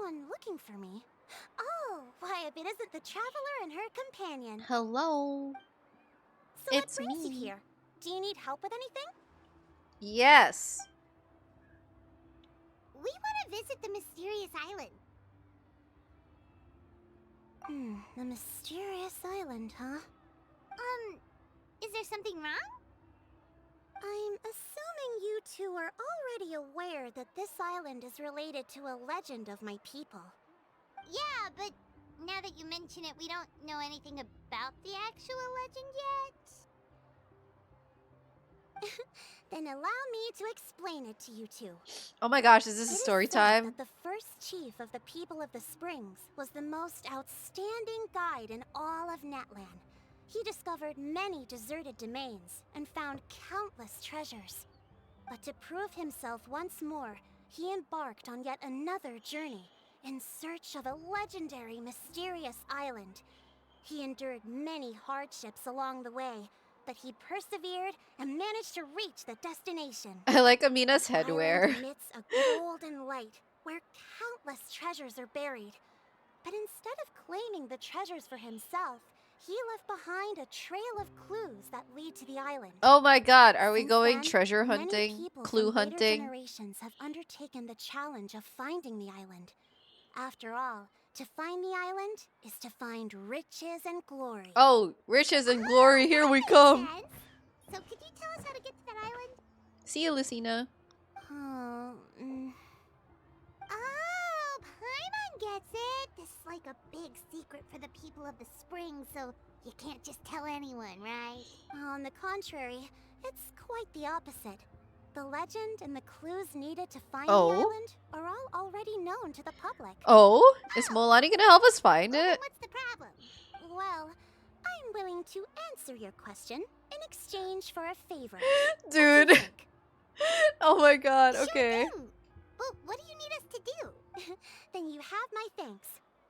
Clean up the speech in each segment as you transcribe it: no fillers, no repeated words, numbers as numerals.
someone looking for me. Oh, why, if it isn't the traveler and her companion. Hello. So It's what brings you me. here? Do you need help with anything? Yes. We want to visit the mysterious island. The mysterious island, huh? Is there something wrong? I'm assuming you two are already aware that this island is related to a legend of my people. Yeah, but now that you mention it, we don't know anything about the actual legend yet. Then allow me to explain it to you two. Oh my gosh, is this a It is story said time? that the first chief of the people of the Springs was the most outstanding guide in all of Natlan. He discovered many deserted domains and found countless treasures. But to prove himself once more, he embarked on yet another journey in search of a legendary, mysterious island. He endured many hardships along the way, but he persevered and managed to reach the destination. I like Amina's The headwear. island emits a golden light where countless treasures are buried. But instead of claiming the treasures for himself, he left behind a trail of clues that lead to the island. Oh my god, are we Since going then, treasure many hunting? people Clue from later hunting? generations have undertaken the challenge of finding the island. After all, to find the island is to find riches and glory. Oh, riches and glory, here we come. Sense. So could you tell us how to get to that island? See you, Lucina. Oh, Paimon gets it. This is like a big secret for the people of the spring, so you can't just tell anyone, right? On the contrary, it's quite the opposite. The legend and the clues needed to find the island are all already known to the public. Oh? Is Mualani gonna help us find Well, then it? what's the problem? Well, I'm willing to answer your question in exchange for a favor. Dude. Oh my god, okay. Sure thing. But what do you need us to do? Then you have my thanks.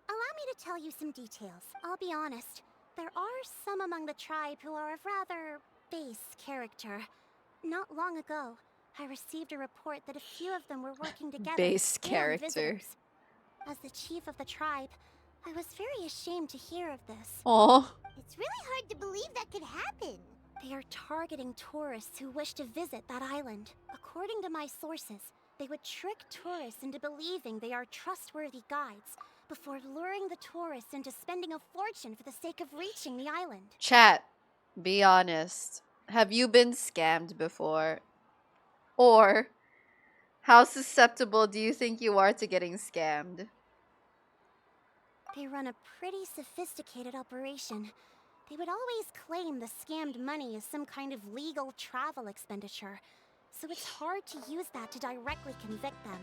Allow me to tell you some details. I'll be honest. There are some among the tribe who are of rather base character. Not long ago, I received a report that a few of them were working together Base to scam character. visitors. As the chief of the tribe, I was very ashamed to hear of this. Oh. It's really hard to believe that could happen. They are targeting tourists who wish to visit that island. According to my sources, they would trick tourists into believing they are trustworthy guides before luring the tourists into spending a fortune for the sake of reaching the island. Chat, be honest. Have you been scammed before? Or how susceptible do you think you are to getting scammed? They run a pretty sophisticated operation. They would always claim the scammed money is some kind of legal travel expenditure, so it's hard to use that to directly convict them.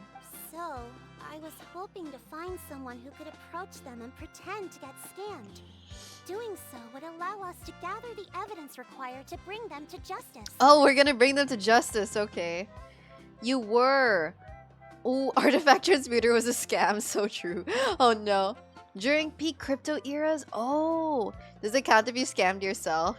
So, I was hoping to find someone who could approach them and pretend to get scammed. Doing so would allow us to gather the evidence required to bring them to justice. Oh, we're gonna bring them to justice, okay. You were. Ooh, artifact transmuter was a scam, so true. Oh no. During peak crypto eras? Oh, does it count if you scammed yourself?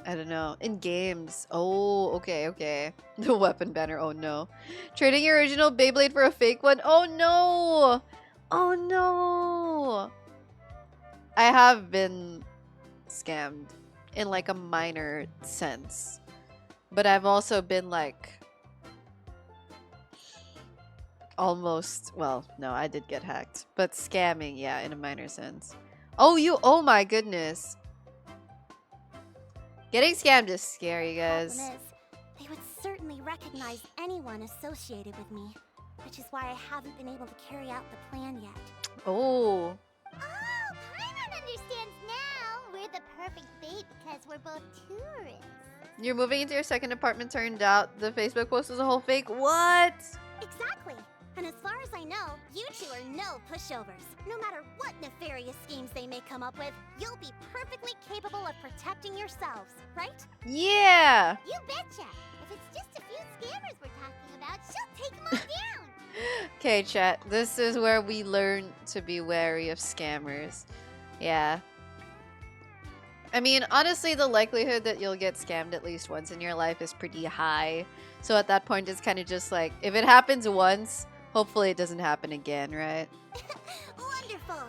I don't know. In games. Oh, okay, okay. The weapon banner. Oh no. Trading your original Beyblade for a fake one. Oh no. Oh no. I have been scammed in like a minor sense. But I've also been like almost, well, no, I did get hacked. But scamming, yeah, in a minor sense. Oh my goodness. Getting scammed is scary, guys. Problem is, they would certainly recognize anyone associated with me, which is why I haven't been able to carry out the plan yet. Oh. Oh, Paimon understands now. We're the perfect bait because we're both tourists. You're moving into your second apartment, turned out the Facebook post was a whole fake. What? Exactly. And as far as I know, you two are no pushovers. No matter what nefarious schemes they may come up with, you'll be perfectly capable of protecting yourselves, right? Yeah. You betcha. If it's just a few scammers we're talking about, she'll take them all down. Okay, chat. This is where we learn to be wary of scammers. Yeah. I mean, honestly, the likelihood that you'll get scammed at least once in your life is pretty high. So at that point, it's kind of just like, if it happens once, Hopefully it doesn't happen again, right? Wonderful.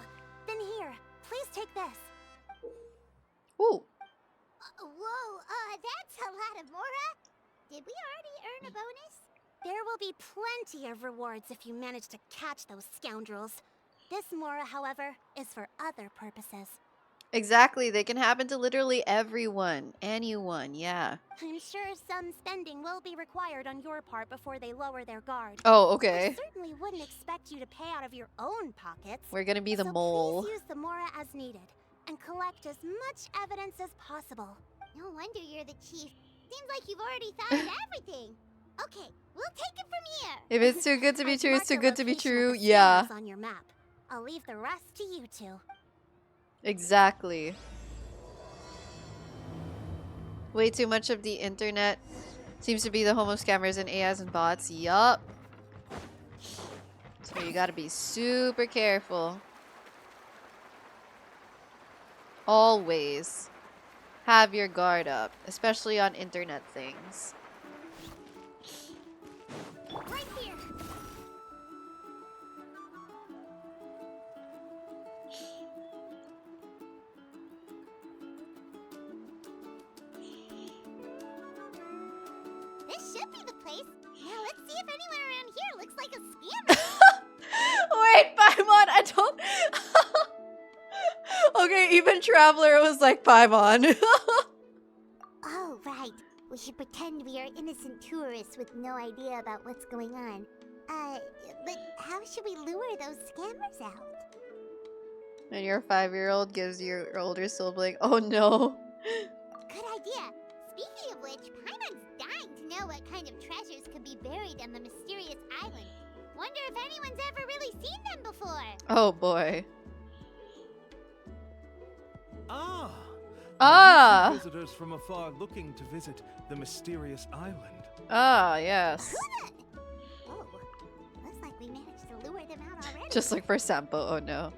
Then here, please take this. Ooh. Whoa, that's a lot of Mora. Did we already earn a bonus? There will be plenty of rewards if you manage to catch those scoundrels. This Mora, however, is for other purposes. Exactly. They can happen to literally everyone. Anyone, yeah. I'm sure some spending will be required on your part before they lower their guard. Oh, I okay. certainly wouldn't expect you to pay out of your own pockets. We're gonna be the so mole. Please use the Mora as needed and collect as much evidence as possible. No wonder you're the chief. Seems like you've already thought of everything. Okay, we'll take it from here. If it's too good to be I've true, it's marked too the good to be location of true. the Yeah. scammers on your map. I'll leave the rest to you two. Exactly. Way too much of the internet seems to be the home of scammers and AIs and bots. Yup. So you gotta be super careful. Always have your guard up, especially on internet things. Right here. This should be the place. Now let's see if anyone around here looks like a scammer. Wait, Paimon, I don't. Okay, even Traveler was like Paimon. Oh, right. We should pretend we are innocent tourists with no idea about what's going on. But how should we lure those scammers out? And your 5-year-old gives your older sibling. Oh no. Good idea. Speaking of which, Paimon's dying to know what kind of treasures could be buried on the mysterious island. Wonder if anyone's ever really seen them before. Oh boy. Ah! Ah! Visitors from afar looking to visit the mysterious island. Ah, yes. Whoa. Looks like we managed to lure them out already. Just like for Sampo. Oh no.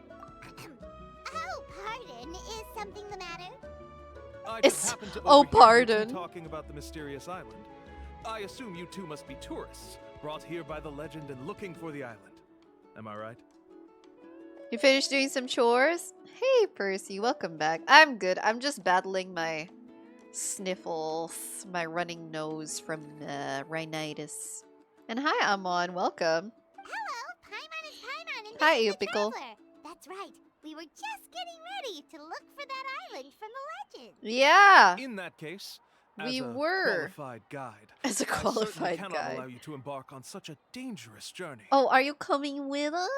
Oh, pardon. Is something the matter? I It's- just happened to oh, overhear you two pardon. talking about the mysterious island. I assume you two must be tourists, brought here by the legend and looking for the island. Am I right? You finished doing some chores? Hey, Percy, welcome back. I'm good. I'm just battling my sniffles, my running nose from rhinitis. And hi, Amon. Welcome. Hello, Paimon is Paimon and Hi, this is the Eopical. Traveler. That's right. We were just getting ready to look for that island from the legend. Yeah, In that case, We as a were. qualified guide, as a I certainly qualified cannot allow guy. you to embark on such a dangerous journey. Oh, are you coming with us?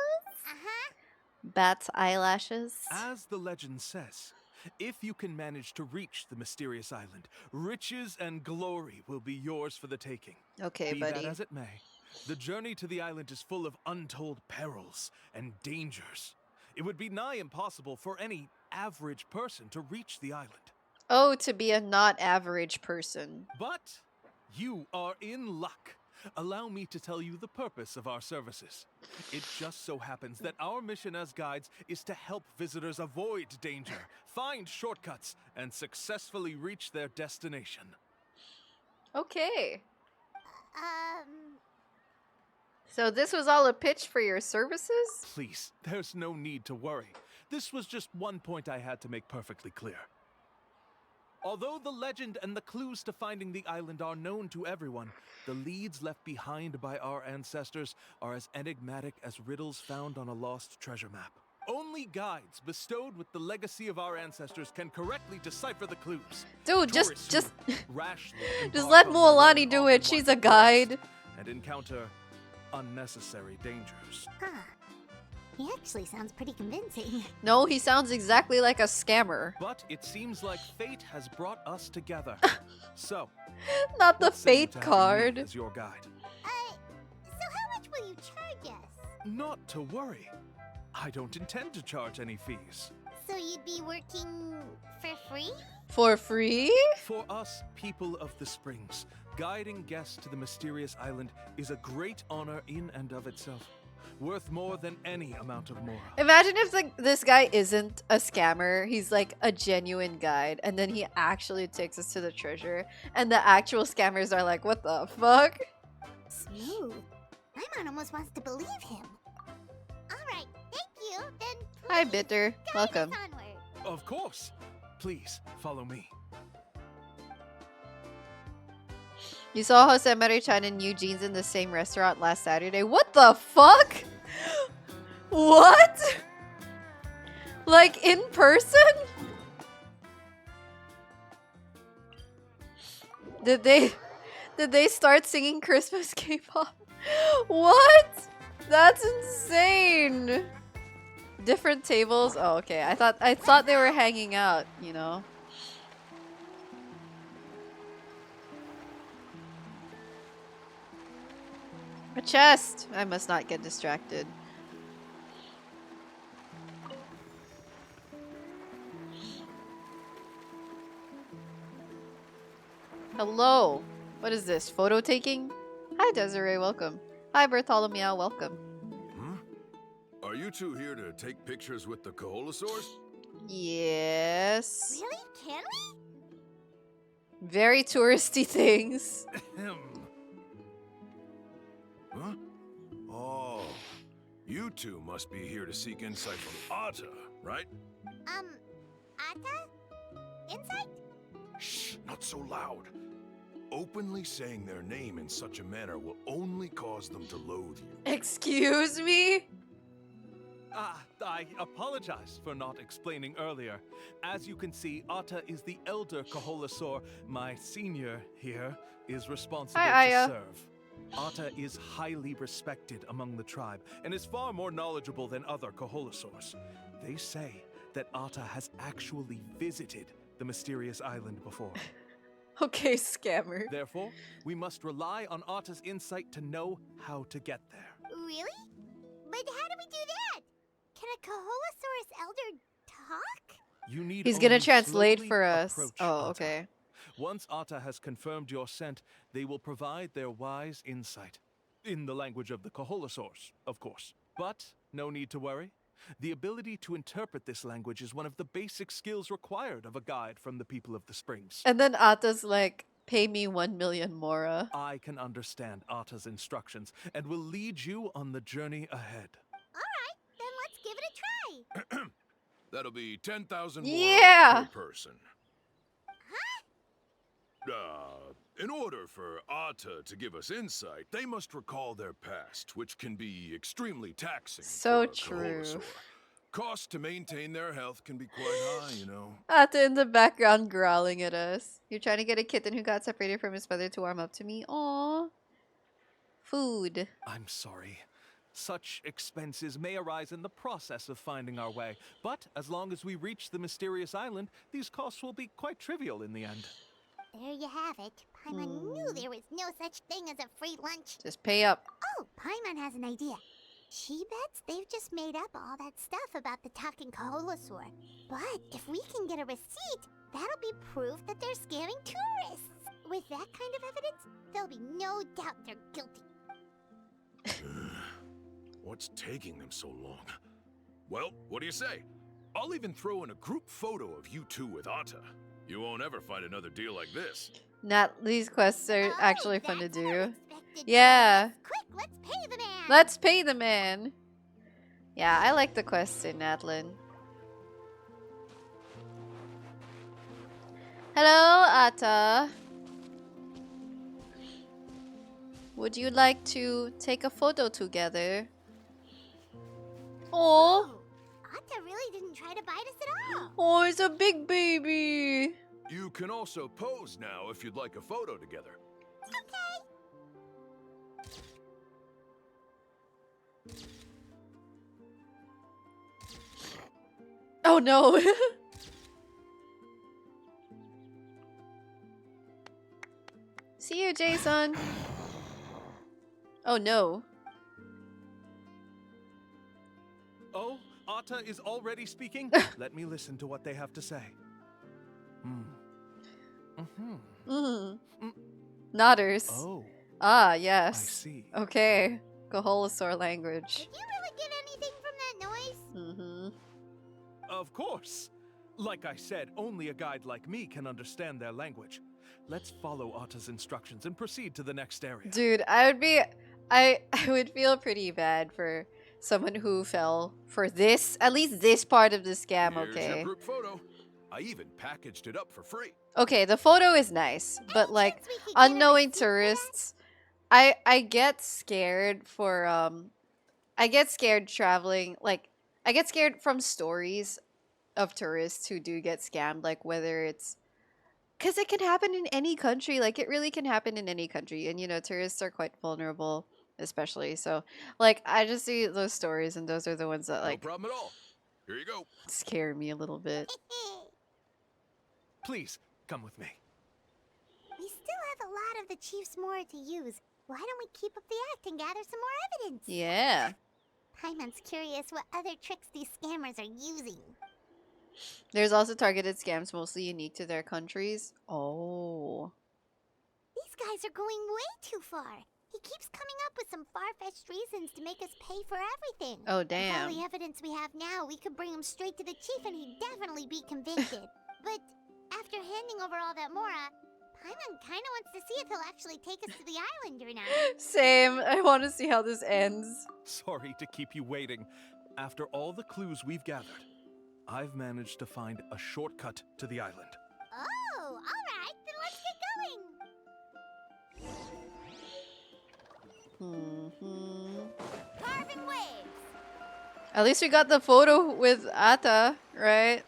Uh-huh. Bat's eyelashes. As the legend says, if you can manage to reach the mysterious island, riches and glory will be yours for the taking. Okay, Be buddy. that as it may, the journey to the island is full of untold perils and dangers. It would be nigh impossible for any average person to reach the island. Oh, to be a not average person. But you are in luck. Allow me to tell you the purpose of our services. It just so happens that our mission as guides is to help visitors avoid danger, find shortcuts, and successfully reach their destination. Okay. Um, So this was all a pitch for your services? Please, there's no need to worry. This was just one point I had to make perfectly clear. Although the legend and the clues to finding the island are known to everyone, the leads left behind by our ancestors are as enigmatic as riddles found on a lost treasure map. Only guides bestowed with the legacy of our ancestors can correctly decipher the clues. Dude, Tourists just who rashly just embark let on their Mualani journey do often it. She's walk a the paths guide. and encounter unnecessary dangers. huh. He actually sounds pretty convincing. No, he sounds exactly like a scammer. But it seems like fate has brought us together. So, Not the what say you fate to having me card. as your guide? So how much will you charge us? Not to worry. I don't intend to charge any fees. So you'd be working for free? For free? For us, people of the Springs, guiding guests to the mysterious island is a great honor in and of itself. Worth more than any amount of mora. Imagine if like this guy isn't a scammer. He's like a genuine guide, and then he actually takes us to the treasure, and the actual scammers are like, "What the fuck?" Smooth. Paimon almost wants to believe him. Alright, thank you. Then Hi, please Bitter. guide us Welcome. onward. Of course. Please, follow me. You saw Jose Marie-chan and Eugene's in the same restaurant last Saturday. What the fuck? What? Like, in person? Did they start singing Christmas K-pop? What? That's insane. Different tables? Oh, okay. I thought they were hanging out, you know. A chest! I must not get distracted. Hello! What is this? Photo taking? Hi Desiree, welcome. Hi Bartholomew, welcome. Are you two here to take pictures with the Koholosaurs? Yes. Really? Can we? Very touristy things. Ahem. Huh? Oh, you two must be here to seek insight from Atta, right? Atta? Insight? Shh, not so loud. Openly saying their name in such a manner will only cause them to loathe you. Excuse me? I apologize for not explaining earlier. As you can see, Atta is the elder Koholosaur. My senior here is responsible Hi, Aya. to serve. Atta is highly respected among the tribe and is far more knowledgeable than other Koholosaurs. They say that Atta has actually visited the mysterious island before. Okay, scammer. Therefore, we must rely on Atta's insight to know how to get there. Really? But how do we do that? Can a Koholosaurus elder talk? You need He's gonna only translate slowly for us. approach Oh, Atta. okay. Once Atta has confirmed your scent, they will provide their wise insight. In the language of the Koholosaurs, of course. But no need to worry. The ability to interpret this language is one of the basic skills required of a guide from the people of the Springs. And then Atta's like, pay me 1 million mora. I can understand Atta's instructions and will lead you on the journey ahead. Alright, then let's give it a try. That'll be 10,000 Yeah. per person. In order for Atta to give us insight, they must recall their past, which can be extremely taxing. So for a true. Koholosaur. Cost to maintain their health can be quite high, you know. Atta in the background growling at us. You're trying to get a kitten who got separated from his mother to warm up to me. Aww. Food. I'm sorry. Such expenses may arise in the process of finding our way, but as long as we reach the mysterious island, these costs will be quite trivial in the end. There you have it. Paimon knew there was no such thing as a free lunch. Just pay up. Oh, Paimon has an idea. She bets they've just made up all that stuff about the talking Koholosaur. But if we can get a receipt, that'll be proof that they're scamming tourists. With that kind of evidence, there'll be no doubt they're guilty. What's taking them so long? Well, what do you say? I'll even throw in a group photo of you two with Atta. You won't ever find another deal like this. These quests are actually fun to That's an do. unexpected Yeah. bonus. Quick, let's pay the man. Let's pay the man. Yeah, I like the quests in Natlan. Hello, Atta. Would you like to take a photo together? Oh, Atta really didn't try to bite us at all. oh, it's a big baby. You can also pose now if you'd like a photo together. Oh no. See you, Jason. Oh no. Oh, Atta is already speaking? Let me listen to what they have to say. Nodders. Oh, Ah, I yes. see. Okay. Koholosaur language. Did you really get anything from that noise? Mm-hmm. Of course. Like I said, only a guide like me can understand their language. Let's follow Atta's instructions and proceed to the next area. Dude, I would feel pretty bad for someone who fell for this, at least this part of the scam, Here's your okay? group photo. I even packaged it up for free. Okay, the photo is nice, but Any like chance we could get a unknowing receipt for that? tourists, I get scared for I get scared traveling, like I get scared from stories of tourists who do get scammed, like whether it's because it can happen in any country, like it really can happen in any country, and you know tourists are quite vulnerable, especially. So like I just see those stories, and those are the ones that No like problem at all. Here you go. scare me a little bit. Please, come with me. We still have a lot of the chief's more to use. Why don't we keep up the act and gather some more evidence? Yeah. Paimon's curious what other tricks these scammers are using. There's also targeted scams mostly unique to their countries. Oh. These guys are going way too far. He keeps coming up with some far-fetched reasons to make us pay for everything. Oh, With all damn. the evidence we have now, we could bring him straight to the chief and he'd definitely be convicted. But after handing over all that Mora, Paimon kinda wants to see if he'll actually take us to the island or not. Same. I want to see how this ends. Sorry to keep you waiting. After all the clues we've gathered, I've managed to find a shortcut to the island. Oh, alright, then let's get going. Carving waves. At least we got the photo with Ata, right?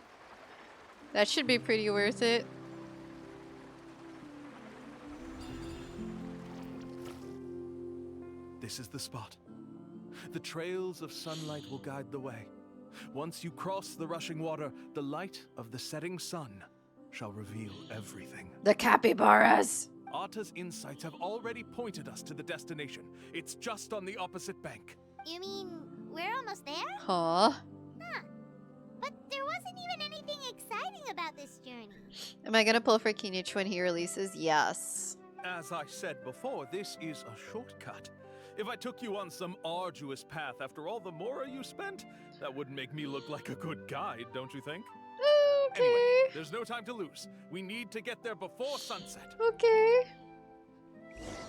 That should be pretty worth it. This is the spot. The trails of sunlight will guide the way. Once you cross the rushing water, the light of the setting sun shall reveal everything. The capybaras. Ata's insights have already pointed us to the destination. It's just on the opposite bank. You mean we're almost there? Huh? But there wasn't even anything exciting about this journey. Am I gonna pull for Kinich when he releases? Yes. As I said before, this is a shortcut. If I took you on some arduous path after all the Mora you spent, that wouldn't make me look like a good guide, don't you think? Okay. Anyway, there's no time to lose. We need to get there before sunset. Okay.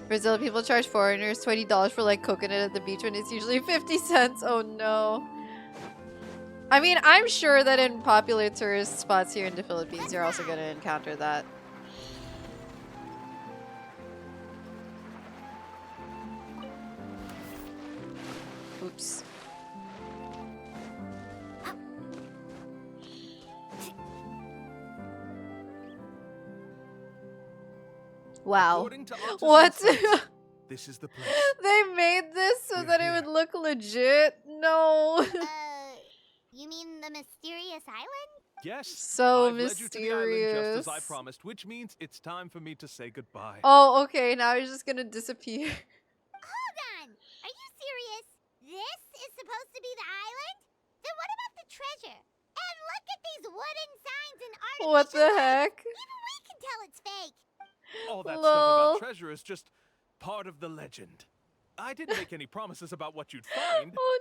Brazil people charge foreigners $20 for like coconut at the beach when it's usually 50 cents. Oh no. I mean, I'm sure that in popular tourist spots here in the Philippines, you're also going to encounter that. Oops. Wow. According to Ata's What? insights, this is the place. They made this so We're that here. it would look legit? No. You mean the mysterious island? Yes. So I've led you to the island just as I mysterious. promised, which means it's time for me to say goodbye. Oh, okay. Now he's just gonna disappear. Hold on! Are you serious? This is supposed to be the island? Then what about the treasure? And look at these wooden signs and artificial What the lights. heck? Even we can tell it's fake. All that stuff Lol. about treasure is just part of the legend. I didn't make any promises about what you'd find. Oh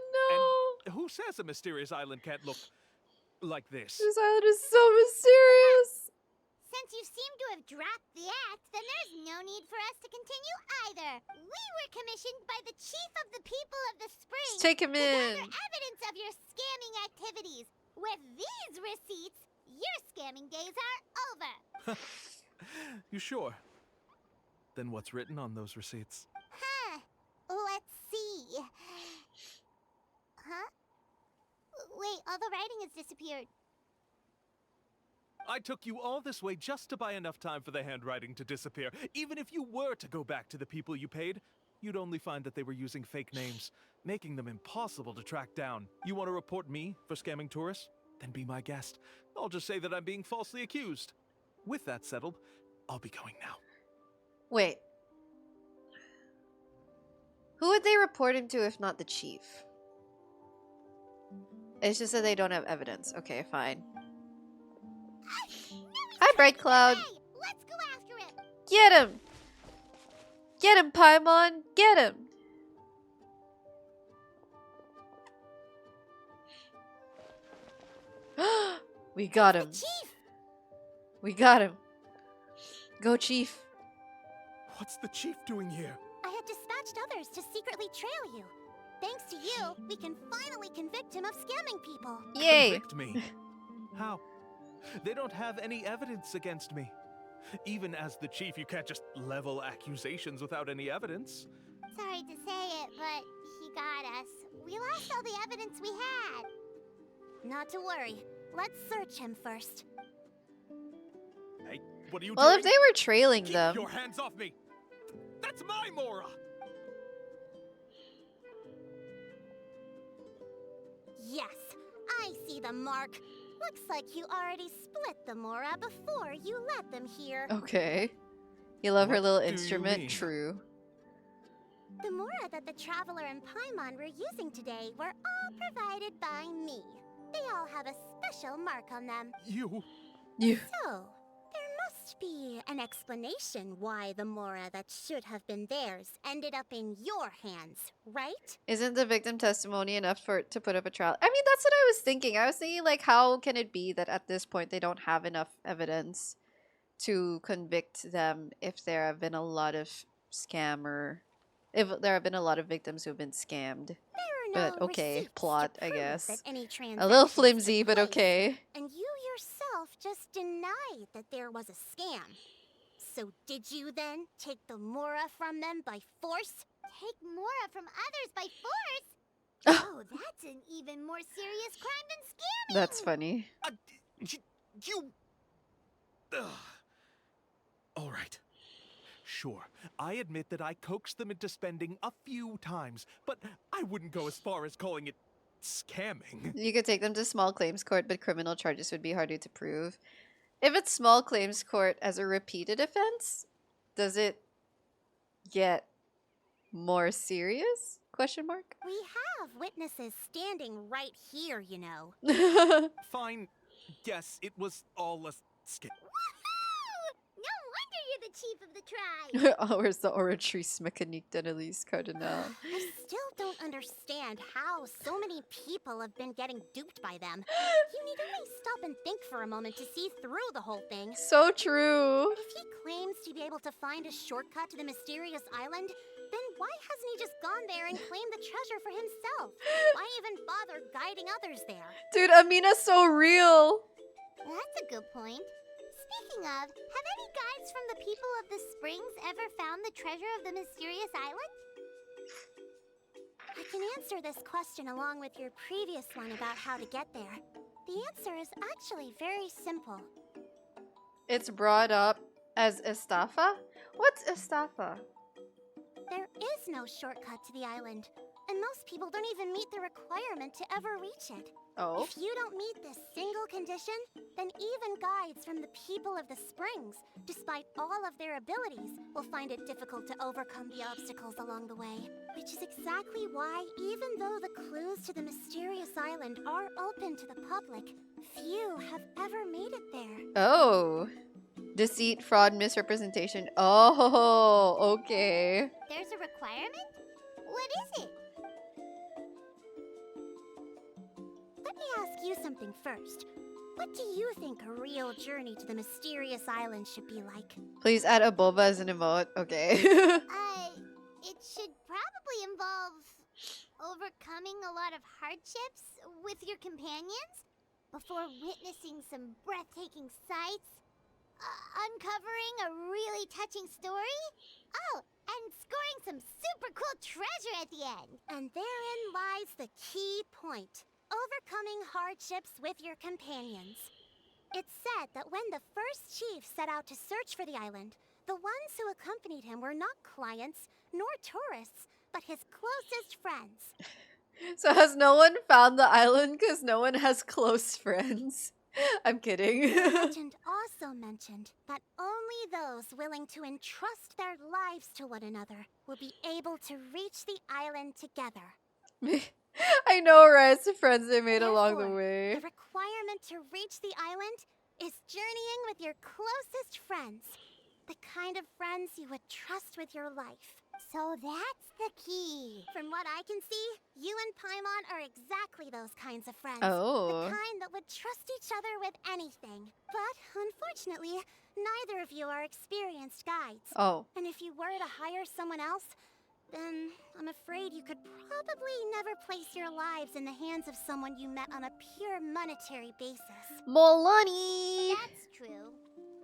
no. Who says a mysterious island can't look like this? This island is so mysterious. Since you seem to have dropped the act, then there's no need for us to continue either. We were commissioned by the chief of the people of the spring Let's take him to gather in. evidence of your scamming activities. With these receipts, your scamming days are over. You sure? Then what's written on those receipts? Huh. Let's see. Huh? Wait, all the writing has disappeared. I took you all this way just to buy enough time for the handwriting to disappear. Even if you were to go back to the people you paid, you'd only find that they were using fake names, making them impossible to track down. You want to report me for scamming tourists? Then be my guest. I'll just say that I'm being falsely accused. With that settled, I'll be going now. Wait. Who would they report him to if not the chief? It's just that they don't have evidence. Okay, fine. Hi, Bright Cloud. Hey, let's go after him. Get him! Get him, Paimon! Get him! We got him. Chief! We got him. Go, Chief. What's the chief doing here? I had dispatched others to secretly trail you. Thanks to you, we can finally convict him of scamming people. Yay! Convict me. How? They don't have any evidence against me. Even as the chief, you can't just level accusations without any evidence. Sorry to say it, but he got us. We lost all the evidence we had. Not to worry. Let's search him first. Hey, what are you Well, doing? if they were trailing Keep them. your hands off me! That's my Mora! Yes, I see the mark. Looks like you already split the Mora before you let them here. Okay. You love her What little do you instrument? mean? True. The Mora that the Traveler and Paimon were using today were all provided by me. They all have a special mark on them. You... You. So, there must be an explanation why the Mora that should have been theirs ended up in your hands, right? Isn't the victim testimony enough for to put up a trial? I mean, that's what I was thinking. I was thinking, like, how can it be that at this point they don't have enough evidence to convict them if there have been a lot of if there have been a lot of victims who have been scammed? There are But no okay, receipts to plot, I prove guess. that any A little transactions flimsy, took but place. okay. And you yourself just denied that there was a scam. So did you then take the Mora from them by force? Take Mora from others by force? Oh, that's an even more serious crime than scamming! That's funny. You... Ugh. All right. Sure, I admit that I coaxed them into spending a few times, but I wouldn't go as far as calling it scamming. You could take them to small claims court, but criminal charges would be harder to prove. If it's small claims court as a repeated offense, does it get more serious? Question mark. We have witnesses standing right here, you know. Fine. Yes, it was all a scam. Woohoo! No wonder you're the chief of the tribe! Oh, where's the oratrice mécanique d'analyse cardinal? I still don't understand how so many people have been getting duped by them. You need to really stop and think for a moment to see through the whole thing. So true. If he claims to be able to find a shortcut to the mysterious island, then why hasn't he just gone there and claimed the treasure for himself? Why even bother guiding others there? Dude, Amina's so real. That's a good point. Speaking of, have any guides from the people of the Springs ever found the treasure of the mysterious island? I can answer this question along with your previous one about how to get there. The answer is actually very simple. It's brought up as estafa? What's estafa? There is no shortcut to the island, and most people don't even meet the requirement to ever reach it. Oh. If you don't meet this single condition, then even guides from the people of the Springs, despite all of their abilities, will find it difficult to overcome the obstacles along the way. Which is exactly why, even though the clues to the mysterious island are open to the public, few have ever made it there. Oh. Deceit, fraud, misrepresentation. Oh, okay. There's a requirement? What is it? Let me ask you something first. What do you think a real journey to the mysterious island should be like? Please add a boba as an emote. Okay. It should probably involve overcoming a lot of hardships with your companions before witnessing some breathtaking sights, uncovering a really touching story, oh, and scoring some super cool treasure at the end. And therein lies the key point. Overcoming hardships with your companions. It's said that when the first chief set out to search for the island, the ones who accompanied him were not clients nor tourists, but his closest friends. So has no one found the island because no one has close friends? I'm kidding. The legend also mentioned that only those willing to entrust their lives to one another will be able to reach the island together. I know, right? It's the friends they made along the Therefore, way. the requirement to reach the island is journeying with your closest friends. The kind of friends you would trust with your life. So that's the key. From what I can see, you and Paimon are exactly those kinds of friends. Oh. The kind that would trust each other with anything. But unfortunately, neither of you are experienced guides. Oh. And if you were to hire someone else, then I'm afraid you could probably never place your lives in the hands of someone you met on a pure monetary basis. Mualani! That's true.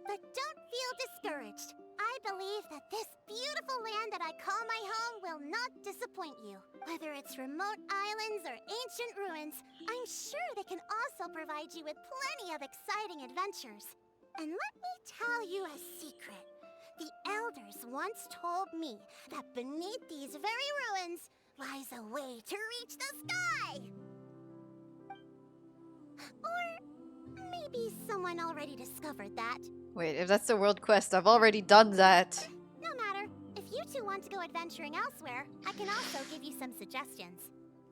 But don't feel discouraged. I believe that this beautiful land that I call my home will not disappoint you. Whether it's remote islands or ancient ruins, I'm sure they can also provide you with plenty of exciting adventures. And let me tell you a secret. The elders once told me that beneath these very ruins lies a way to reach the sky. Or maybe someone already discovered that. Wait, if that's the world quest, I've already done that. No matter. If you two want to go adventuring elsewhere, I can also give you some suggestions.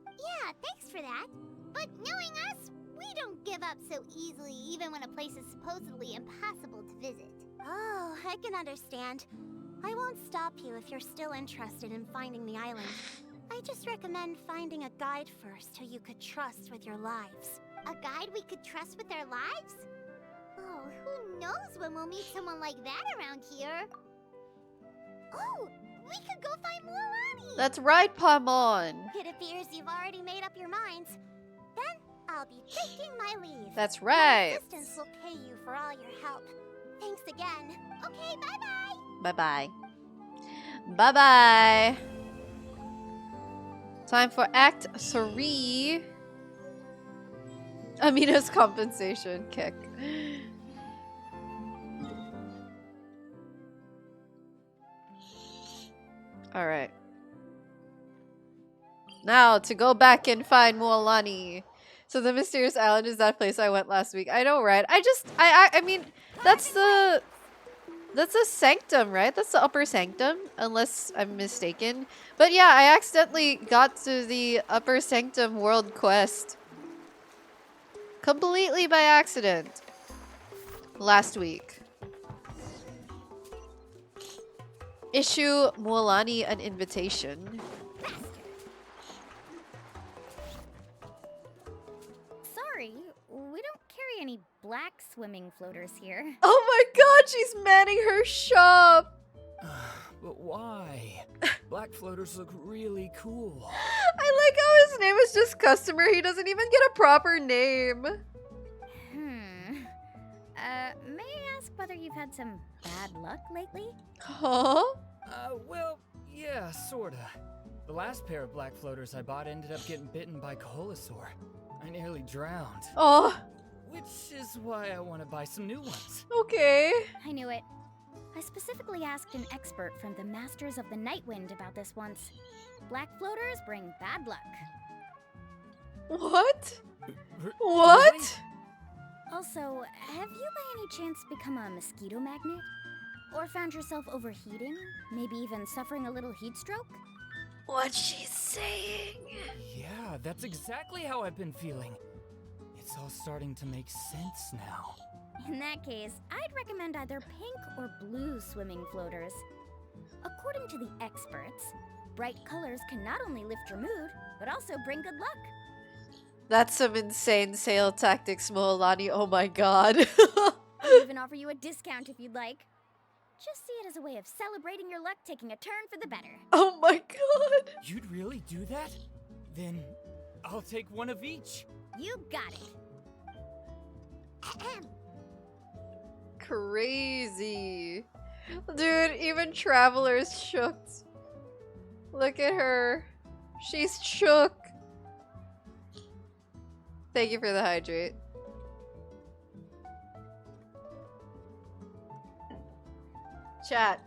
Yeah, thanks for that. But knowing us, we don't give up so easily even when a place is supposedly impossible to visit. Oh, I can understand. I won't stop you if you're still interested in finding the island. I just recommend finding a guide first who you could trust with your lives. A guide we could trust with our lives? Oh, who knows when we'll meet someone like that around here? Oh, we could go find Mualani! That's right, Paimon. It appears you've already made up your minds. Then I'll be taking my leave. That's My right. assistants will pay you for all your help. Thanks again. Okay, bye-bye! Bye-bye. Bye-bye. Time for Act 3. Amina's compensation kick. Alright. Now, to go back and find Mualani. So the mysterious island is that place I went last week. I know, right? I mean, that's the sanctum, right? That's the upper sanctum, unless I'm mistaken. But yeah, I accidentally got to the upper sanctum world quest. Completely by accident. Last week. Issue Mualani an invitation. Sorry, we don't carry any black swimming floaters here. Oh my god, she's manning her shop! But why? Black floaters look really cool. I like how his name is just customer, he doesn't even get a proper name. May I ask whether you've had some bad luck lately? Huh? Well, yeah, sorta. The last pair of black floaters I bought ended up getting bitten by Koholosaur. I nearly drowned. Oh, Which is why I want to buy some new ones. okay. I knew it. I specifically asked an expert from the Masters of the Nightwind about this once. Black floaters bring bad luck. What? Really? What? Also, have you by any chance become a mosquito magnet? Or found yourself overheating? Maybe even suffering a little heat stroke? What's she saying? Yeah, that's exactly how I've been feeling. It's all starting to make sense now. In that case, I'd recommend either pink or blue swimming floaters. According to the experts, bright colors can not only lift your mood, but also bring good luck. That's some insane sale tactics, Mualani. Oh my god. I'll even offer you a discount if you'd like. Just see it as a way of celebrating your luck taking a turn for the better. Oh my god. You'd really do that? Then I'll take one of each. You got it. Crazy. Dude, even Traveler's shook. Look at her. She's shook. Thank you for the hydrate. Chat.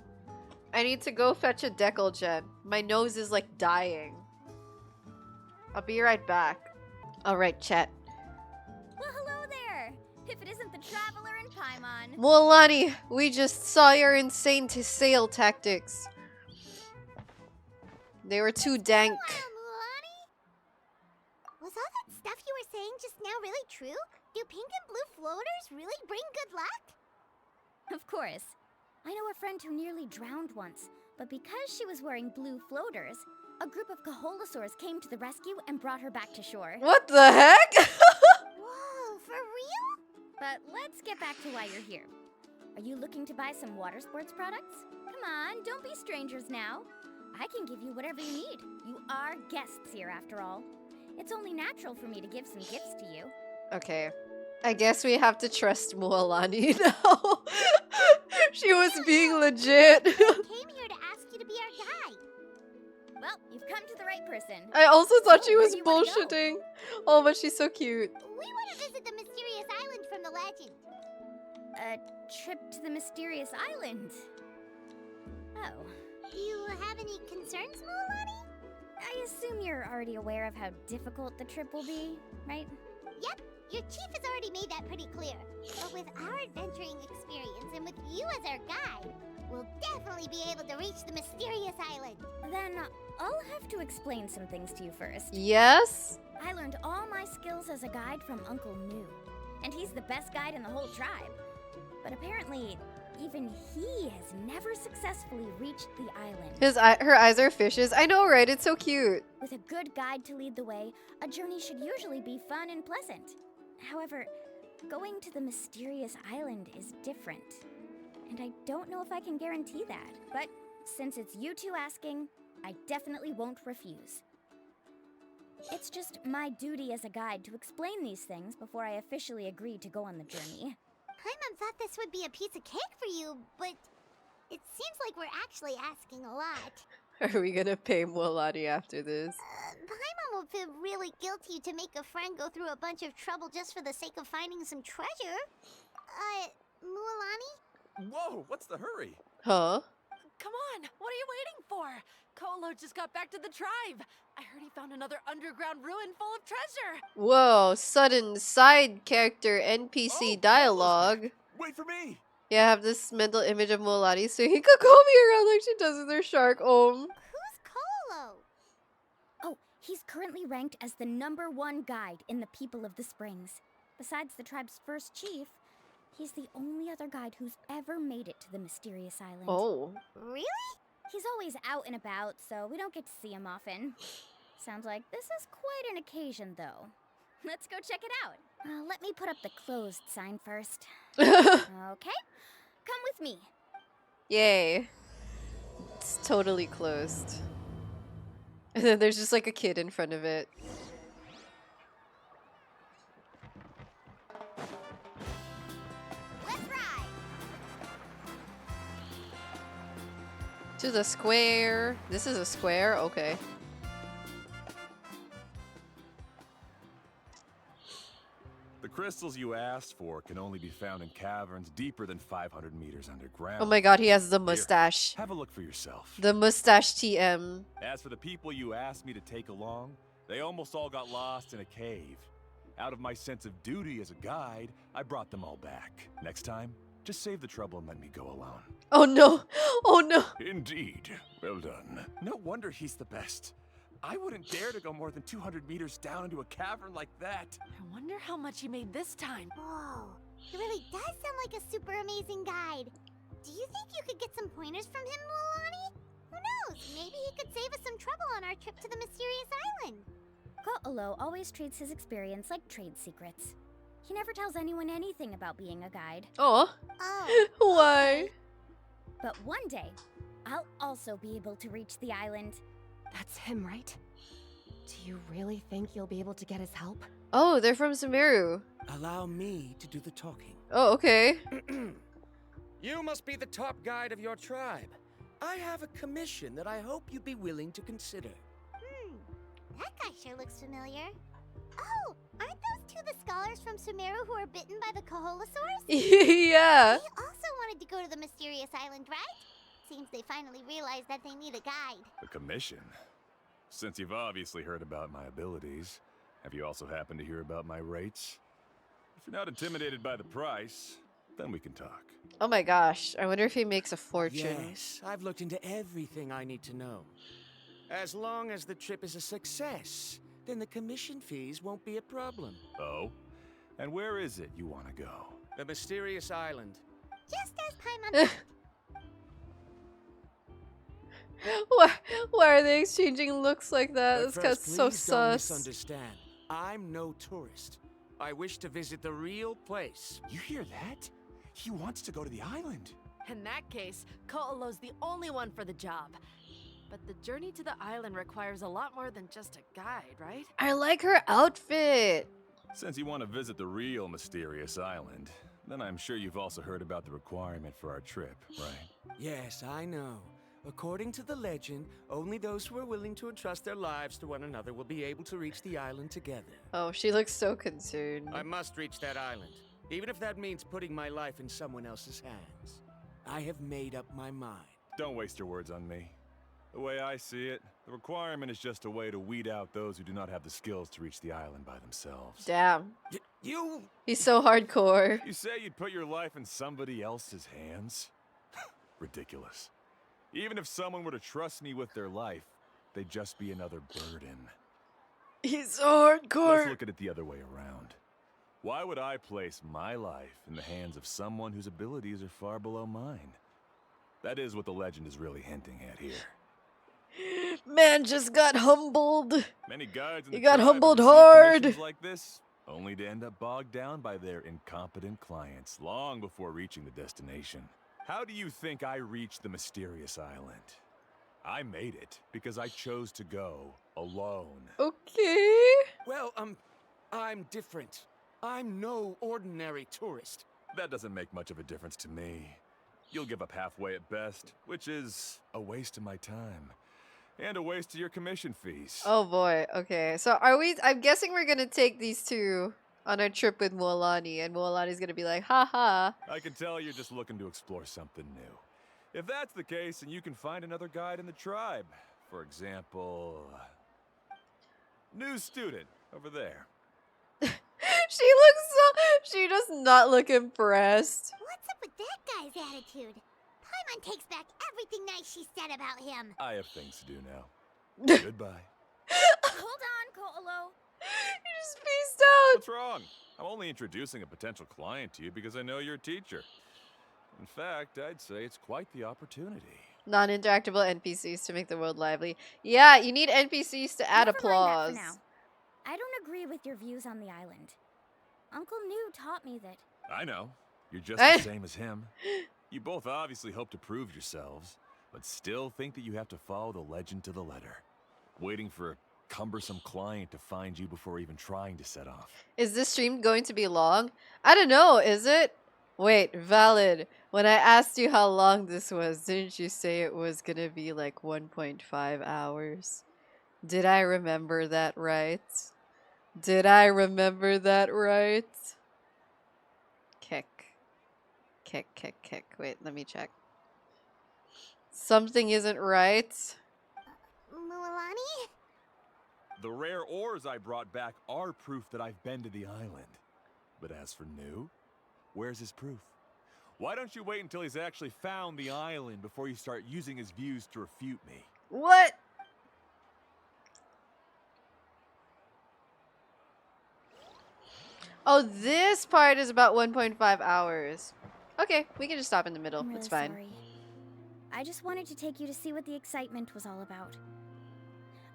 I need to go fetch a decal gem. My nose is like dying. I'll be right back. Alright, chat. Well, hello there. If it isn't the Traveler and Paimon. Mualani, we just saw your insane sale tactics. They were too dank. Mualani? Was all that stuff you were saying just now really true? Do pink and blue floaters really bring good luck? Of course. I know a friend who nearly drowned once, but because she was wearing blue floaters, a group of Koholosaurs came to the rescue and brought her back to shore. What the heck? Whoa, for real? But let's get back to why you're here. Are you looking to buy some water sports products? Come on, don't be strangers now. I can give you whatever you need. You are guests here, after all. It's only natural for me to give some gifts to you. Okay. I guess we have to trust Mualani now. She was being legit. I came here to ask you to be our guide. Well, you've come to the right person. I also thought she So, where was do you wanna go? bullshitting. Oh, but she's so cute. We want to visit the mysterious island from the legend. A trip to the mysterious island. Oh. Do you have any concerns, Mualani? I assume you're already aware of how difficult the trip will be, right? Yep, your chief has already made that pretty clear. But with our adventuring experience and with you as our guide, we'll definitely be able to reach the mysterious island. Then I'll have to explain some things to you first. Yes? I learned all my skills as a guide from Uncle New, and he's the best guide in the whole tribe. But apparently, even he has never successfully reached the island. Her eyes are fishes. I know, right? It's so cute. With a good guide to lead the way, a journey should usually be fun and pleasant. However, going to the mysterious island is different. And I don't know if I can guarantee that. But since it's you two asking, I definitely won't refuse. It's just my duty as a guide to explain these things before I officially agree to go on the journey. Paimon thought this would be a piece of cake for you, but it seems like we're actually asking a lot. Are we gonna pay Mualani after this? Paimon will feel really guilty to make a friend go through a bunch of trouble just for the sake of finding some treasure. Mualani? Whoa, what's the hurry? Huh? Come on, what are you waiting for? Kolo just got back to the tribe. I heard he found another underground ruin full of treasure. Whoa, sudden side character NPC Oh, dialogue. Wait for me! Yeah, I have this mental image of Mualani swinging Kokomi around like she does in her shark home. Who's Kolo? Oh, he's currently ranked as the #1 guide in the People of the Springs. Besides the tribe's first chief, he's the only other guide who's ever made it to the mysterious island. Oh. Really? He's always out and about, so we don't get to see him often. Sounds like this is quite an occasion, though. Let's go check it out. Let me put up the closed sign first. Okay, come with me. Yay. It's totally closed. And then there's just like a kid in front of it. Let's ride! To the square. This is a square? Okay. The crystals you asked for can only be found in caverns deeper than 500 meters underground. Oh my god, he has the Here, mustache. have a look for yourself. The mustache TM. As for the people you asked me to take along, they almost all got lost in a cave. Out of my sense of duty as a guide, I brought them all back. Next time, just save the trouble and let me go alone. Oh no. Oh no. Indeed. Well done. No wonder he's the best. I wouldn't dare to go more than 200 meters down into a cavern like that. I wonder how much he made this time. Whoa, he really does sound like a super amazing guide. Do you think you could get some pointers from him, Mualani? Who knows? Maybe he could save us some trouble on our trip to the mysterious island. Ko'olo always treats his experience like trade secrets. He never tells anyone anything about being a guide. Oh. Oh, Why? But one day, I'll also be able to reach the island. That's him, right? Do you really think you'll be able to get his help? Oh, they're from Sumeru. Allow me to do the talking. Oh, okay. You must be the top guide of your tribe. I have a commission that I hope you'd be willing to consider. That guy sure looks familiar. Oh, aren't those two the scholars from Sumeru who are bitten by the Koholosaurs? Yeah. They also wanted to go to the mysterious island, right? Seems they finally realized that they need a guide. A commission? Since you've obviously heard about my abilities, have you also happened to hear about my rates? If you're not intimidated by the price, then we can talk. Oh my gosh. I wonder if he makes a fortune. Yes, I've looked into everything I need to know. As long as the trip is a success, then the commission fees won't be a problem. Oh? And where is it you want to go? The mysterious island. Just as Paimon Why are they exchanging looks like that? But This first, guy's so please don't sus. misunderstand. I'm no tourist. I wish to visit the real place. You hear that? He wants to go to the island. In that case, Ko'olo's the only one for the job. But the journey to the island requires a lot more than just a guide, right? I like her outfit. Since you want to visit the real mysterious island, then I'm sure you've also heard about the requirement for our trip, right? Yes, I know. According to the legend, only those who are willing to entrust their lives to one another will be able to reach the island together. Oh, she looks so concerned. I must reach that island, even if that means putting my life in someone else's hands. I have made up my mind. Don't waste your words on me. The way I see it, the requirement is just a way to weed out those who do not have the skills to reach the island by themselves. Damn. You... He's so hardcore. You say you'd put your life in somebody else's hands? Ridiculous. Even if someone were to trust me with their life, they'd just be another burden. He's so hardcore. Let's look at it the other way around. Why would I place my life in the hands of someone whose abilities are far below mine? That is what the legend is really hinting at here. Man just got humbled. Many guides in He the got tribe humbled have received hard. commissions like this, only to end up bogged down by their incompetent clients long before reaching the destination. How do you think I reached the mysterious island? I made it because I chose to go alone. Okay. Well, I'm different. I'm no ordinary tourist. That doesn't make much of a difference to me. You'll give up halfway at best, which is a waste of my time. And a waste of your commission fees. Oh boy. Okay. So I'm guessing we're gonna take these two on our trip with Mualani, and Mualani's gonna be like, haha. I can tell you're just looking to explore something new. If that's the case, then you can find another guide in the tribe. For example, new student over there. She does not look impressed. What's up with that guy's attitude? Paimon takes back everything nice she said about him. I have things to do now. Goodbye. Hold on, Ko'olo. He just peaced out. What's wrong? I'm only introducing a potential client to you because I know you're a teacher. In fact, I'd say it's quite the opportunity. Non-interactable NPCs to make the world lively. Yeah, you need NPCs to add Never mind that applause. for now. I don't agree with your views on the island. Uncle New taught me that. I know. You're just the same as him. You both obviously hope to prove yourselves, but still think that you have to follow the legend to the letter. Waiting for a cumbersome client to find you before even trying to set off. Is this stream going to be long? I don't know, is it? Wait, valid. When I asked you how long this was, didn't you say it was gonna be like 1.5 hours? Did I remember that right? Did I remember that right? Kick. Wait, let me check. Something isn't right. Mualani? The rare ores I brought back are proof that I've been to the island. But as for New, where's his proof? Why don't you wait until he's actually found the island before you start using his views to refute me? What? Oh, this part is about 1.5 hours. Okay, we can just stop in the middle. I'm really It's fine. sorry. I just wanted to take you to see what the excitement was all about.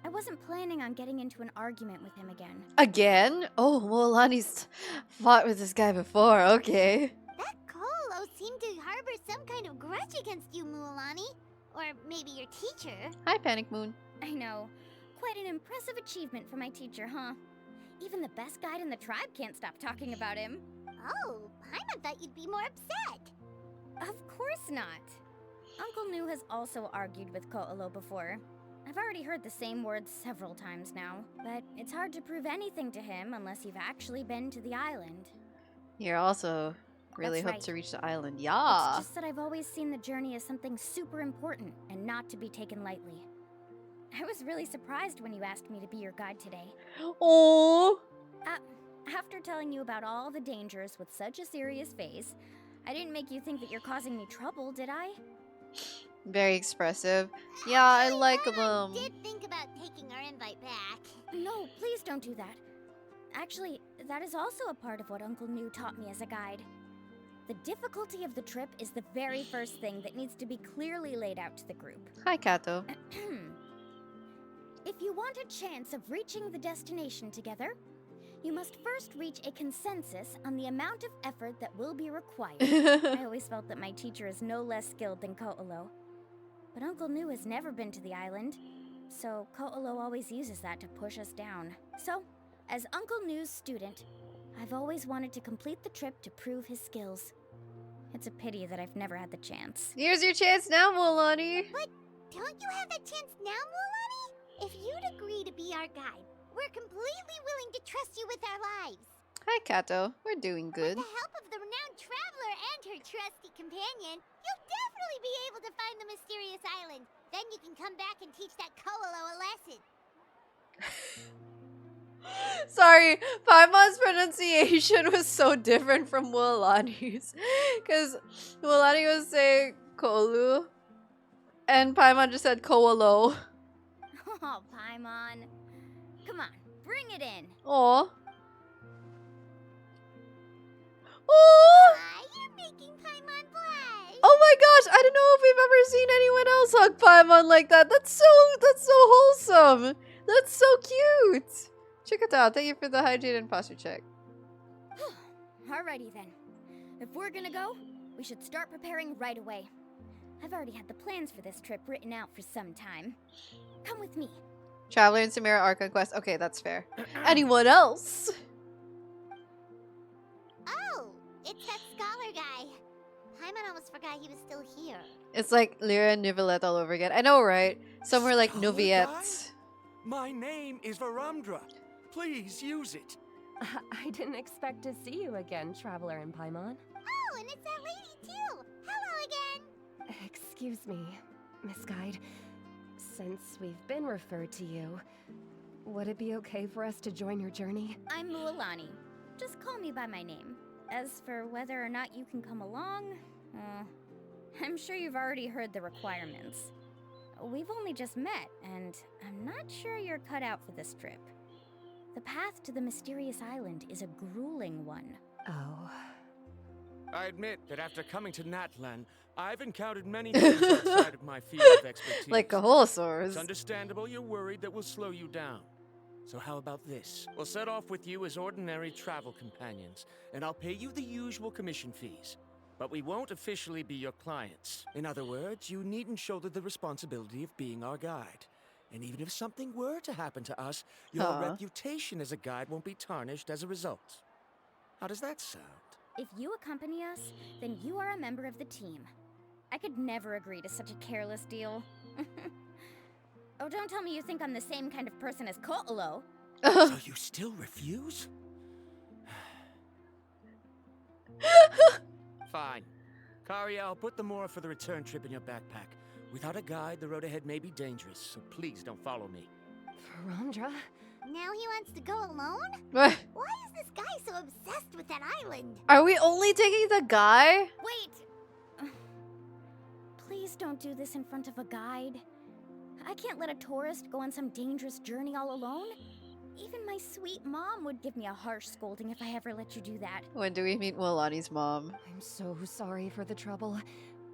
I wasn't planning on getting into an argument with him again. Again? Oh, Mualani's fought with this guy before. Okay. That Kolo seemed to harbor some kind of grudge against you, Mualani. Or maybe your teacher. Hi, Panic Moon. I know. Quite an impressive achievement for my teacher, huh? Even the best guide in the tribe can't stop talking about him. Oh, Paimon thought you'd be more upset. Of course not. Uncle New has also argued with Ko'olo before. I've already heard the same words several times now, but it's hard to prove anything to him unless you've actually been to the island. You also really That's hope right. to reach the island. Yeah. It's just that I've always seen the journey as something super important and not to be taken lightly. I was really surprised when you asked me to be your guide today. Oh. After telling you about all the dangers with such a serious face, I didn't make you think that you're causing me trouble, did I? Very expressive. Yeah, I Actually, like Paimon them. did think about taking our invite back. No, please don't do that. Actually, that is also a part of what Uncle New taught me as a guide. The difficulty of the trip is the very first thing that needs to be clearly laid out to the group. Hi, Kato. If you want a chance of reaching the destination together, you must first reach a consensus on the amount of effort that will be required. I always felt that my teacher is no less skilled than Ko'olo. But Uncle New has never been to the island, so Ko'olo always uses that to push us down. So, as Uncle New's student, I've always wanted to complete the trip to prove his skills. It's a pity that I've never had the chance. Here's your chance now, Mualani. But don't you have that chance now, Mualani? If you'd agree to be our guide, we're completely willing to trust you with our lives. Hi, Kato. We're doing good. With the help of the renowned traveler and her trusty companion, you'll definitely be able to find the mysterious island. Then you can come back and teach that Ko'olo a lesson. Sorry, Paimon's pronunciation was so different from Mualani's. Because Mualani was saying Ko'olu, and Paimon just said Ko'olo. Oh, Paimon. Come on, bring it in. Aw. Oh! Aw, you're making Paimon blush. Oh my gosh, I don't know if we've ever seen anyone else hug Paimon like that. That's so wholesome. That's so cute. Check it out. Thank you for the hygiene and posture check. Alrighty then. If we're gonna go, we should start preparing right away. I've already had the plans for this trip written out for some time. Come with me. Traveler and Samira Archon Quest. Okay, that's fair. Anyone else? Oh, it's that scholar guy. Paimon almost forgot he was still here. It's like Lyra and Nivelette all over again. I know, right? Somewhere like Scholar Noviette. guy? My name is Varamdra. Please use it. I didn't expect to see you again, Traveler and Paimon. Oh, and it's that lady too. Hello again. Excuse me, Miss Guide. Since we've been referred to you, would it be okay for us to join your journey? I'm Mualani. Just call me by my name. As for whether or not you can come along, I'm sure you've already heard the requirements. We've only just met, and I'm not sure you're cut out for this trip. The path to the mysterious island is a grueling one. Oh. I admit that after coming to Natlan, I've encountered many things outside of my field of expertise. Like Kaholosaurs. It's understandable you're worried that we'll slow you down. So how about this? We'll set off with you as ordinary travel companions, and I'll pay you the usual commission fees. But we won't officially be your clients. In other words, you needn't shoulder the responsibility of being our guide. And even if something were to happen to us, your reputation as a guide won't be tarnished as a result. How does that sound? If you accompany us, then you are a member of the team. I could never agree to such a careless deal. Oh, don't tell me you think I'm the same kind of person as Ko'olo. So you still refuse? Fine. Kariel, put the Mora for the return trip in your backpack. Without a guide, the road ahead may be dangerous, so please don't follow me. Verandra? Now he wants to go alone? What? Why is this guy so obsessed with that island? Are we only taking the guy? Wait! Please don't do this in front of a guide. I can't let a tourist go on some dangerous journey all alone. Even my sweet mom would give me a harsh scolding if I ever let you do that. When do we meet Mualani's mom? I'm so sorry for the trouble.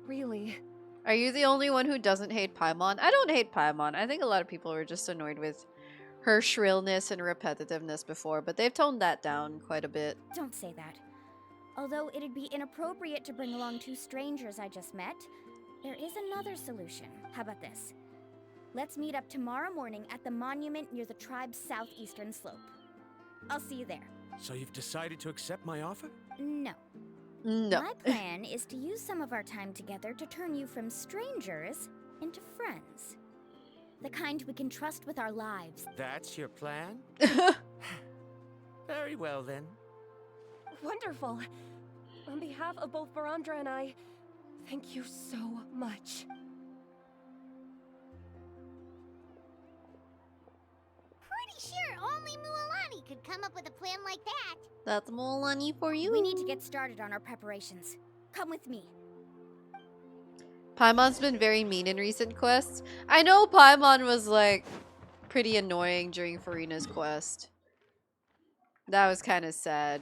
Really. Are you the only one who doesn't hate Paimon? I don't hate Paimon. I think a lot of people were just annoyed with her shrillness and repetitiveness before, but they've toned that down quite a bit. Don't say that. Although it'd be inappropriate to bring along two strangers I just met, there is another solution. How about this? Let's meet up tomorrow morning at the monument near the tribe's southeastern slope. I'll see you there. So you've decided to accept my offer? No. No. My plan is to use some of our time together to turn you from strangers into friends. The kind we can trust with our lives. That's your plan? Very well, then. Wonderful. On behalf of both Verandra and I, thank you so much. Pretty sure only Mualani could come up with a plan like that. That's Mualani for you. We need to get started on our preparations. Come with me. Paimon's been very mean in recent quests. I know Paimon was like pretty annoying during Farina's quest. That was kind of sad.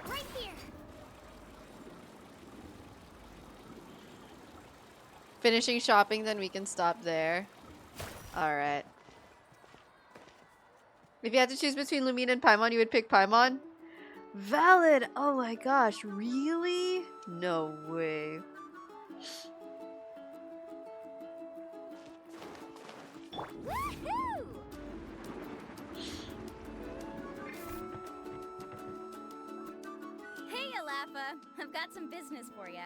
Right here. Finishing shopping, then we can stop there. Alright. If you had to choose between Lumine and Paimon, you would pick Paimon? Valid! Oh my gosh, really? No way. Woohoo! Hey, Alafa. I've got some business for you.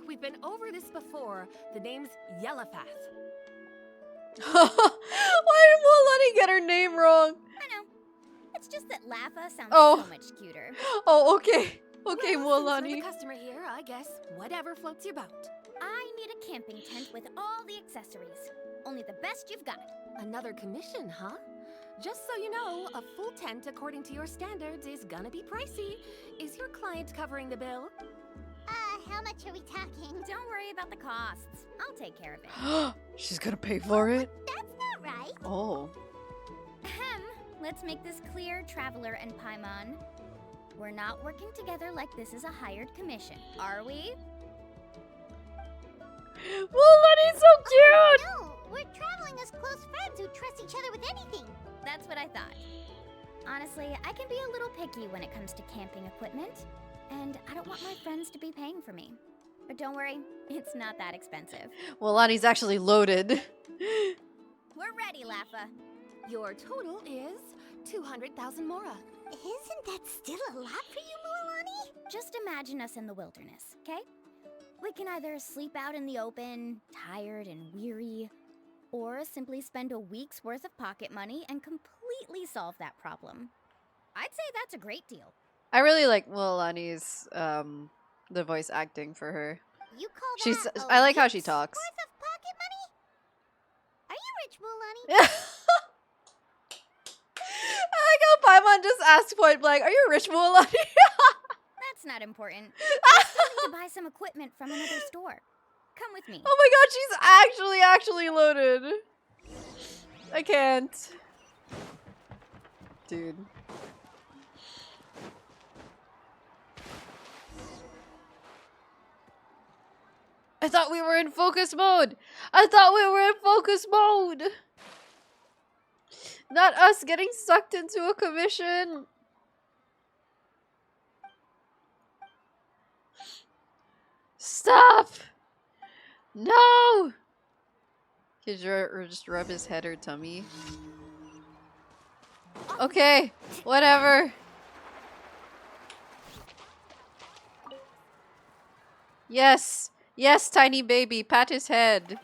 We've been over this before. The name's Yellowfath. Why did Mualani get her name wrong? I know. It's just that Lafa sounds Oh. so much cuter. Oh, okay. Okay, Well, since we're Mualani. the customer here, I guess whatever floats your boat. I need a camping tent with all the accessories. Only the best you've got. Another commission, huh? Just so you know, a full tent according to your standards is gonna be pricey. Is your client covering the bill? How much are we talking? Don't worry about the costs. I'll take care of it. She's gonna pay for it? That's not right. Oh. Ahem. Let's make this clear, Traveler and Paimon. We're not working together like this is a hired commission, are we? Mualani's so cute! No, we're traveling as close friends who trust each other with anything. That's what I thought. Honestly, I can be a little picky when it comes to camping equipment, and I don't want my friends to be paying for me. But don't worry, it's not that expensive. Mualani's actually loaded. We're ready, Lafa. Your total is 200,000 mora. Isn't that still a lot for you, Mualani? Just imagine us in the wilderness, okay? We can either sleep out in the open, tired and weary, or simply spend a week's worth of pocket money and completely solve that problem. I'd say that's a great deal. I really like Mualani's the voice acting for her. You call that I like how she week's talks. worth of pocket money? Are you rich, Mualani? I like how Paimon just asked point blank, "Are you rich, Mualani?" That's not important. I still need to buy some equipment from another store. Come with me. Oh my god, she's actually loaded. I can't. Dude. I thought we were in focus mode. Not us getting sucked into a commission. Stop! No! Could you just rub his head or tummy? Okay, whatever. Yes! Yes, tiny baby, pat his head.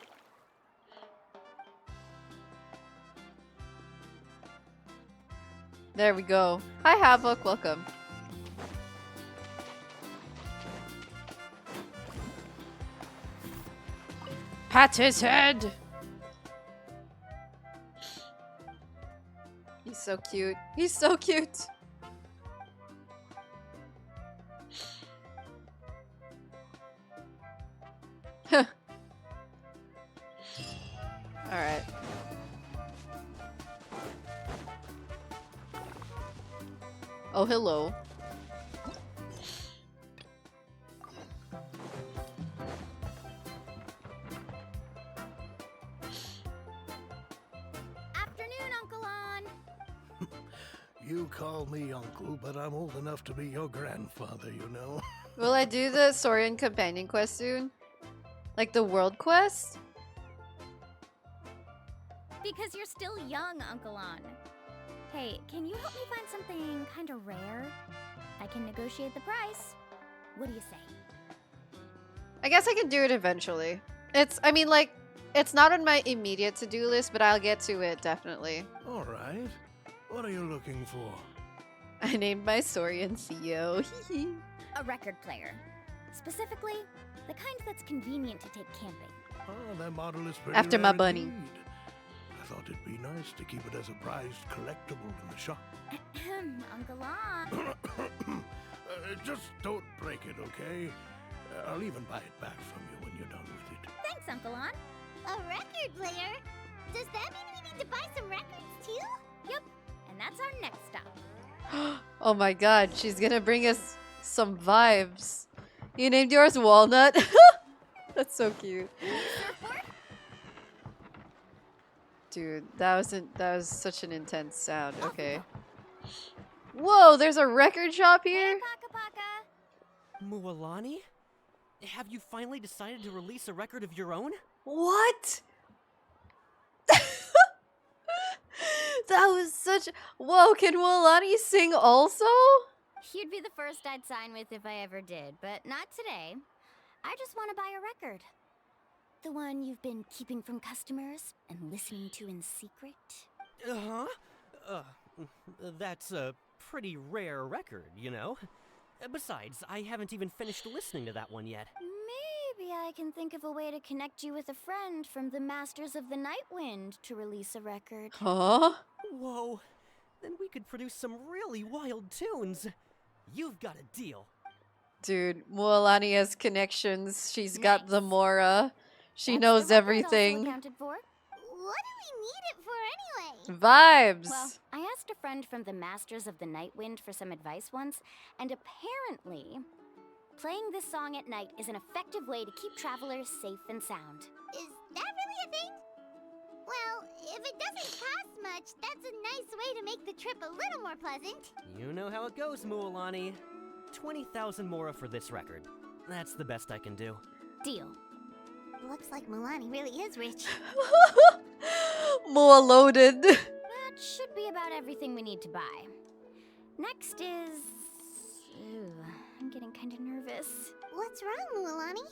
There we go. Hi, Havoc, welcome. Pat his head! He's so cute. He's so cute! Alright. Oh, hello. Afternoon, Uncle On. You call me uncle, but I'm old enough to be your grandfather, you know. Will I do the Saurian companion quest soon? Like the world quest? Because you're still young, Uncle On. Hey, can you help me find something kind of rare? I can negotiate the price. What do you say? I guess I can do it eventually. I mean, like, it's not on my immediate to-do list, but I'll get to it, definitely. All right. What are you looking for? I named my Saurian CEO. A record player. Specifically, the kind that's convenient to take camping. Oh, that model is pretty After my rare bunny. indeed. I thought it'd be nice to keep it as a prized collectible in the shop. Uncle On. Just don't break it, okay? I'll even buy it back from you when you're done with it. Thanks, Uncle On. A record player? Does that mean we need to buy some records too? Yep, and that's our next stop. Oh my god, she's gonna bring us some vibes. You named yours Walnut? That's so cute. Dude, that was such an intense sound. Okay. Whoa, there's a record shop here? Mualani? Have you finally decided to release a record of your own? What? That was such... Whoa, can Mualani sing also? You'd be the first I'd sign with if I ever did, but not today. I just want to buy a record. The one you've been keeping from customers and listening to in secret. Uh-huh. That's a pretty rare record, you know? Besides, I haven't even finished listening to that one yet. Maybe I can think of a way to connect you with a friend from the Masters of the Night Wind to release a record. Huh? Whoa. Then we could produce some really wild tunes. You've got a deal. Dude, Mualani has connections. She's got the Mora. She That's knows the record everything. also accounted for. What do we need it for anyway? Vibes! Well, I asked a friend from the Masters of the Night Wind for some advice once, and apparently, playing this song at night is an effective way to keep travelers safe and sound. Is that really a thing? Well, if it doesn't cost much, that's a nice way to make the trip a little more pleasant. You know how it goes, Mualani. 20,000 Mora for this record. That's the best I can do. Deal. Looks like Mualani really is rich. Mua loaded. That should be about everything we need to buy. Next is... Ew, I'm getting kind of nervous. What's wrong, Mualani?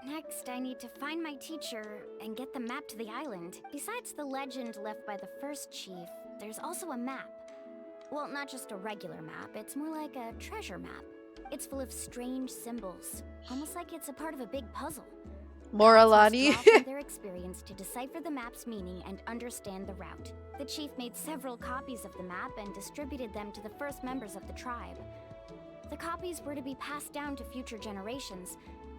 Next, I need to find my teacher and get the map to the island. Besides the legend left by the first chief, there's also a map. Well, not just a regular map, it's more like a treasure map. It's full of strange symbols, almost like it's a part of a big puzzle. Mualani. Draw from their experience to decipher the map's meaning and understand the route. The chief made several copies of the map and distributed them to the first members of the tribe. The copies were to be passed down to future generations,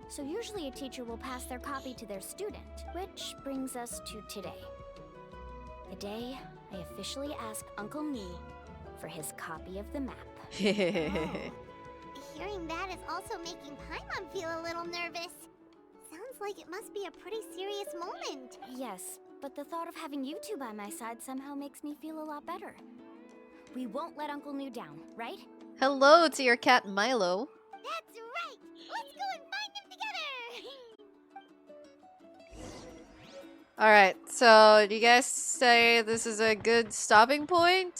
so usually a teacher will pass their copy to their student, which brings us to today. The day I officially asked Uncle Me for his copy of the map. Hearing that is also making Paimon feel a little nervous. Sounds like it must be a pretty serious moment. Yes, but the thought of having you two by my side somehow makes me feel a lot better. We won't let Uncle New down, right? Hello to your cat Milo. That's right! Let's go and find him together! Alright, so do you guys say this is a good stopping point?